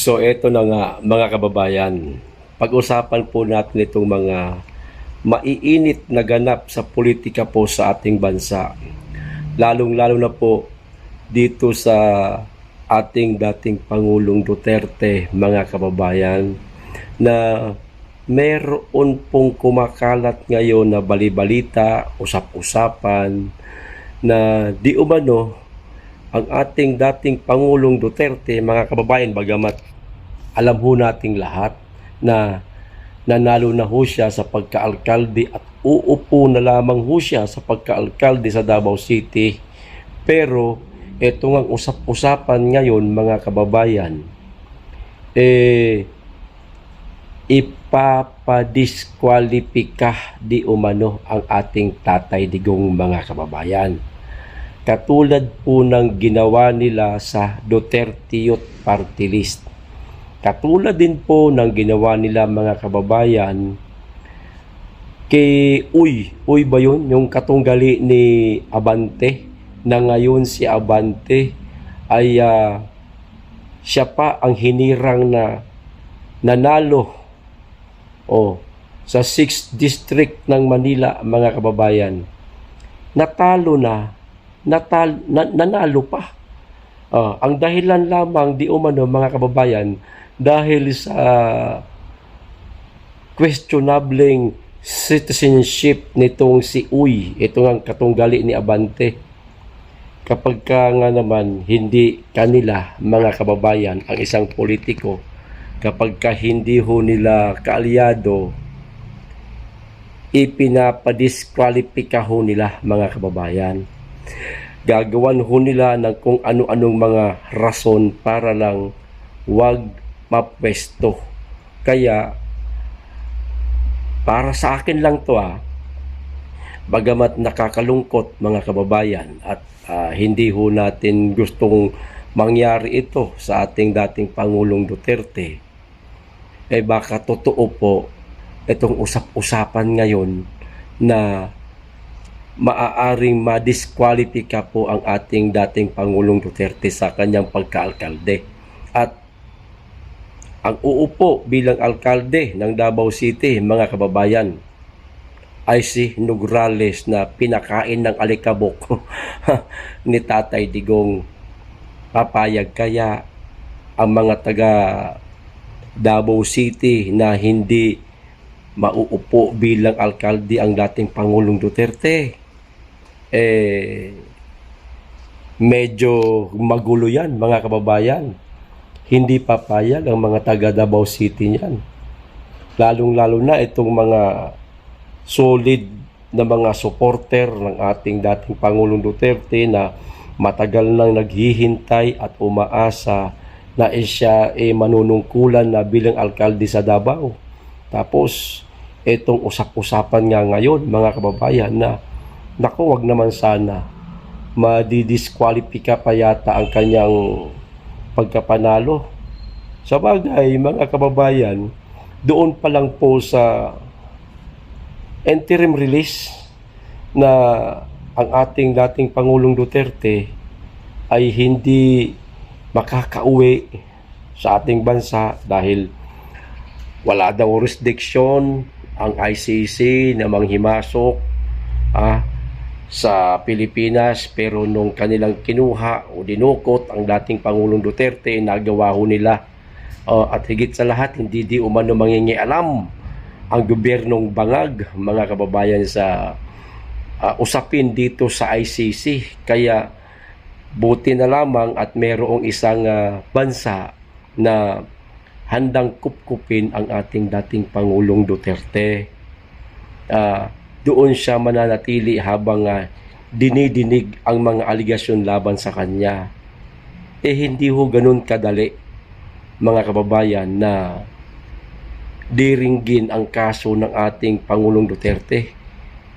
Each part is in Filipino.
So eto na nga mga kababayan, pag-usapan po natin itong mga maiinit na ganap sa politika po sa ating bansa. Lalong-lalo na po dito sa ating dating Pangulong Duterte, mga kababayan, na meron pong kumakalat ngayon na balibalita, usap-usapan, na di umano ang ating dating Pangulong Duterte, mga kababayan, bagamat alam ho nating lahat na nanalo na ho siya sa pagkaalkalde at uupo na lamang ho siya sa pagkaalkalde sa Davao City. Pero ito ngang usap-usapan ngayon, mga kababayan, ipapadiskwalipika di umano ang ating Tatay Digong, mga kababayan. Katulad po ng ginawa nila sa Duterte Youth Party List. Katulad din po ng ginawa nila, mga kababayan, kay Uy ba yun? Yung katunggali ni Abante, na ngayon si Abante ay siya pa ang hinirang na nanalo sa 6th District ng Manila, mga kababayan. Nanalo pa. Ang dahilan lamang di umano, mga kababayan, dahil sa questionable citizenship nitong si Uy, ito ang katunggali ni Abante. Kapag ka nga naman hindi kanila, mga kababayan, ang isang politiko, kapag ka hindi ho nila kaalyado, ipinapadiskwalipika ho nila, mga kababayan. Gagawan ho nila ng kung ano-anong mga rason para lang wag mapwesto. Kaya para sa akin lang to, bagamat nakakalungkot, mga kababayan, at hindi ho natin gustong mangyari ito sa ating dating Pangulong Duterte, baka totoo po itong usap-usapan ngayon na maaaring madiskwalipika po ang ating dating Pangulong Duterte sa kanyang pagkaalkalde. At ang uupo bilang alkalde ng Davao City, mga kababayan, ay si Nograles, na pinakain ng alikabok ni Tatay Digong. Papayag kaya ang mga taga Davao City na hindi mauupo bilang alkalde ang dating Pangulong Duterte? Medyo magulo yan, mga kababayan. Hindi papayag ang mga taga Davao City niyan. Lalong-lalo na itong mga solid na mga supporter ng ating dating Pangulong Duterte na matagal nang naghihintay at umaasa na siya manunungkulan na bilang alkalde sa Davao. Tapos itong usap-usapan nga ngayon, mga kababayan, na naku, wag naman sana madidiskwalipika pa yata ang kanyang pagkapanalo. Sa bagay, mga kababayan, doon pa lang po sa interim release na ang ating dating Pangulong Duterte ay hindi makakauwi sa ating bansa dahil wala daw jurisdiction ang ICC na manghimasok sa Pilipinas. Pero nung kanilang kinuha o dinukot ang dating Pangulong Duterte, nagawa ho nila. At higit sa lahat, hindi di umano mangingialam ang gobyernong bangag, mga kababayan, sa usapin dito sa ICC. Kaya buti na lamang at mayroong isang bansa na handang kupkupin ang ating dating Pangulong Duterte. Doon siya mananatili habang dinidinig ang mga aligasyon laban sa kanya. Hindi ho ganun kadali, mga kababayan, na diringgin ang kaso ng ating Pangulong Duterte.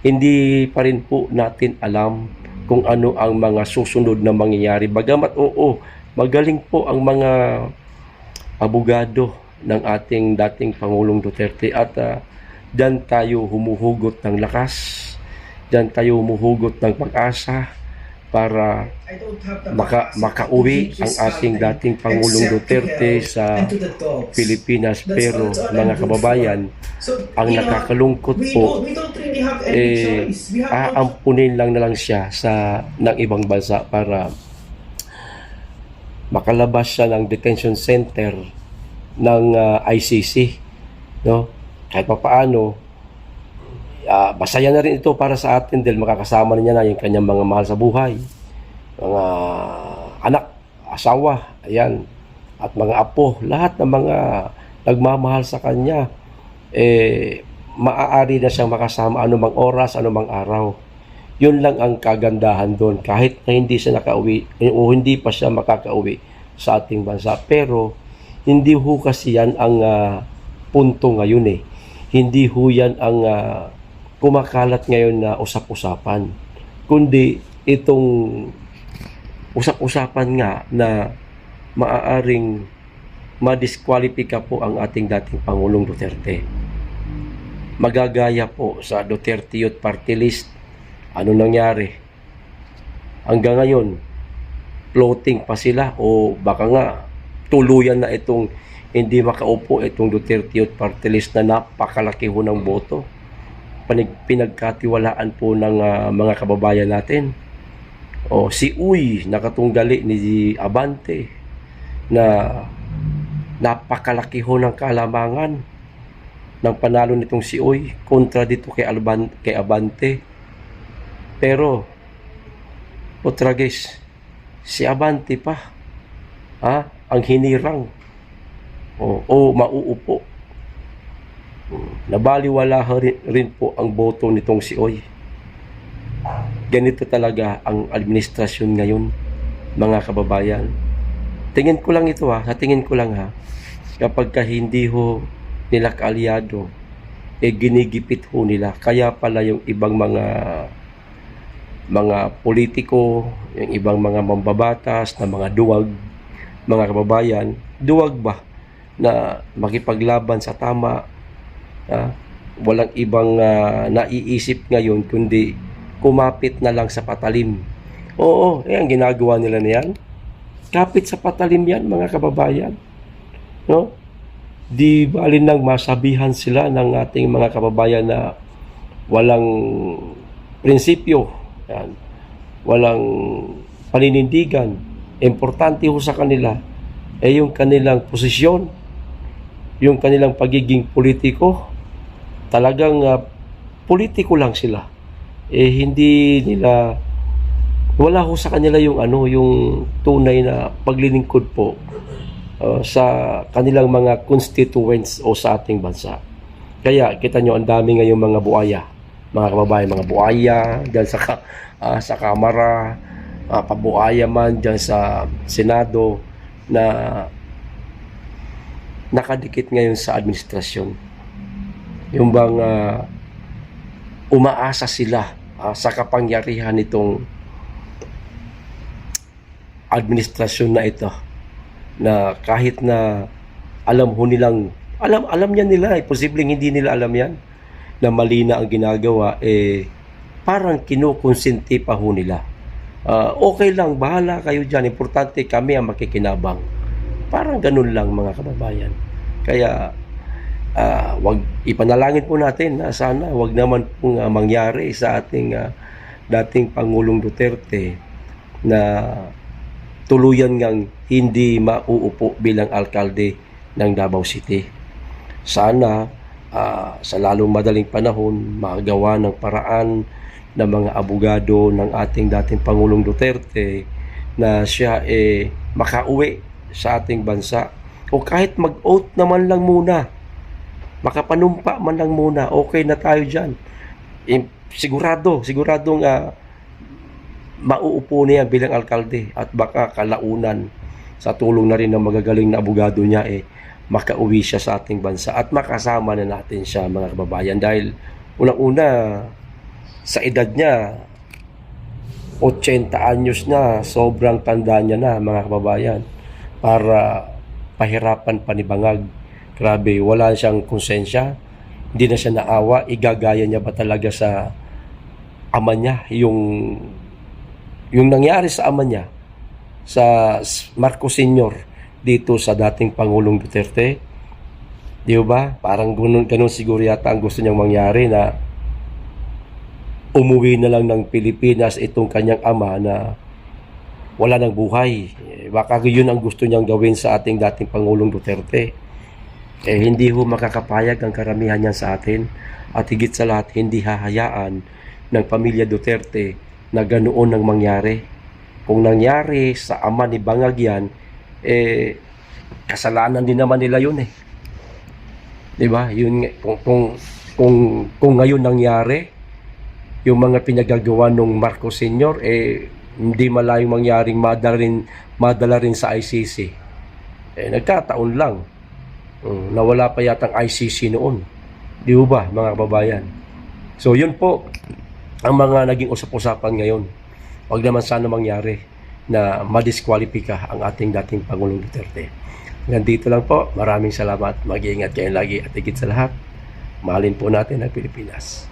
Hindi pa rin po natin alam kung ano ang mga susunod na mangyayari. Bagamat magaling po ang mga abogado ng ating dating Pangulong Duterte, at diyan tayo humuhugot ng lakas, diyan tayo humuhugot ng pag-asa, para makauwi ang ating dating Pangulong Duterte sa Pilipinas. Pero mga kababayan, ang nakakalungkot po, aampunin lang na lang siya ng ibang bansa para makalabas siya ng detention center ng ICC, no? Kahit pa paano, masaya na rin ito para sa atin dahil makakasama niya na yung kanyang mga mahal sa buhay, mga anak, asawa, ayan, at mga apo, lahat ng mga nagmamahal sa kanya, maaari na siyang makasama anumang oras, anumang araw. Yun lang ang kagandahan doon, kahit na hindi siya nakauwi o hindi pa siya makakauwi sa ating bansa. Pero hindi ho kasi yan ang punto ngayon eh. Hindi ho yan ang kumakalat ngayon na usap-usapan, kundi itong usap-usapan nga na maaaring madiskwalipika po ang ating dating Pangulong Duterte. Magagaya po sa Duterte Youth Party List. Ano nangyari? Hanggang ngayon, floating pa sila o baka nga tuluyan na itong hindi makaupo itong Duterte Youth Party List na napakalaki ho ng boto. Pinagkatiwalaan po ng mga kababayan natin. O si Uy, nakatunggali ni Abante na napakalaki ho ng kalamangan ng panalo nitong si Uy kontra dito kay Abante. Pero Otragis, si Abante pa ang hinirang o mauupo. Nabaliwala rin po ang boto nitong si Uy. Ganito talaga ang administrasyon ngayon, mga kababayan. Tingin ko lang ito sa tingin ko lang kapag hindi ho nila kaalyado, ginigipit ho nila. Kaya pala yung ibang mga politiko, yung ibang mga mambabatas na mga duwag, mga kababayan, duwag ba na makipaglaban sa tama, walang ibang naiisip ngayon kundi kumapit na lang sa patalim. Oo, ang ginagawa nila niyan. Kapit sa patalim yan, mga kababayan. No? Di balin nang masabihan sila ng ating mga kababayan na walang prinsipyo, yan, walang paninindigan. Importante ho sa kanila yung kanilang posisyon, yung kanilang pagiging politiko. Talagang politiko lang sila. Hindi nila, wala ho sa kanila yung yung tunay na paglilingkod po sa kanilang mga constituents o sa ating bansa. Kaya kita nyo, ang dami ngayong mga buaya, mga kababayan, mga buaya dyan sa Kamara, pabuaya man dyan sa Senado na nakadikit ngayon sa administrasyon. Yung bang umaasa sila sa kapangyarihan nitong administrasyon na ito, na kahit na alam niya nila, posibleng hindi nila alam yan, na mali na ang ginagawa, parang kinukonsinti pa ho nila. Okay lang, bahala kayo dyan, importante kami ang makikinabang. Parang ganun lang, mga kababayan. Kaya wag ipanalangin po natin na sana wag naman pong mangyari sa ating dating Pangulong Duterte na tuluyan ngang hindi mauupo bilang alkalde ng Davao City. Sana sa lalong madaling panahon magawa ng paraan ng mga abogado ng ating dating Pangulong Duterte na siya makauwi sa ating bansa, o kahit mag-oath naman lang muna, makapanumpa man lang muna, okay na tayo dyan. Siguradong mauupo niya bilang alkalde, at baka kalaunan sa tulong na rin ng magagaling na abogado niya makauwi siya sa ating bansa at makasama na natin siya, mga kababayan. Dahil unang-una sa edad niya, 80 anyos na, sobrang tanda niya na, mga kababayan, para pahirapan pa ni Bangag. Grabe, wala siyang konsensya, hindi na siya naawa. Igagaya niya ba talaga sa ama niya yung yung nangyari sa ama niya, sa Marcos Sr. dito sa dating Pangulong Duterte, di ba? Parang ganun siguro yata ang gusto niyang mangyari, na umuwi na lang ng Pilipinas itong kanyang ama na wala ng buhay. Baka yun ang gusto niyang gawin sa ating dating Pangulong Duterte. Hindi ho makakapayag ang karamihan niyan sa atin, at higit sa lahat, hindi hahayaan ng pamilya Duterte na ganoon ang mangyari. Kung nangyari sa ama ni Bangag yan, kasalanan din naman nila yun eh. 'Di ba? Yun, kung ngayon nangyari yung mga pinagagawa ng Marcos Sr., hindi malayong mangyaring madala rin sa ICC. Nagkataon lang. Nawala pa yatang ICC noon. Di ba, mga kababayan? So, yun po ang mga naging usap-usapan ngayon. Huwag naman sana mangyari na madiskwalipika ang ating dating Pangulong Duterte. Nandito lang po. Maraming salamat. Mag-iingat kayo lagi, at higit sa lahat, mahalin po natin ang Pilipinas.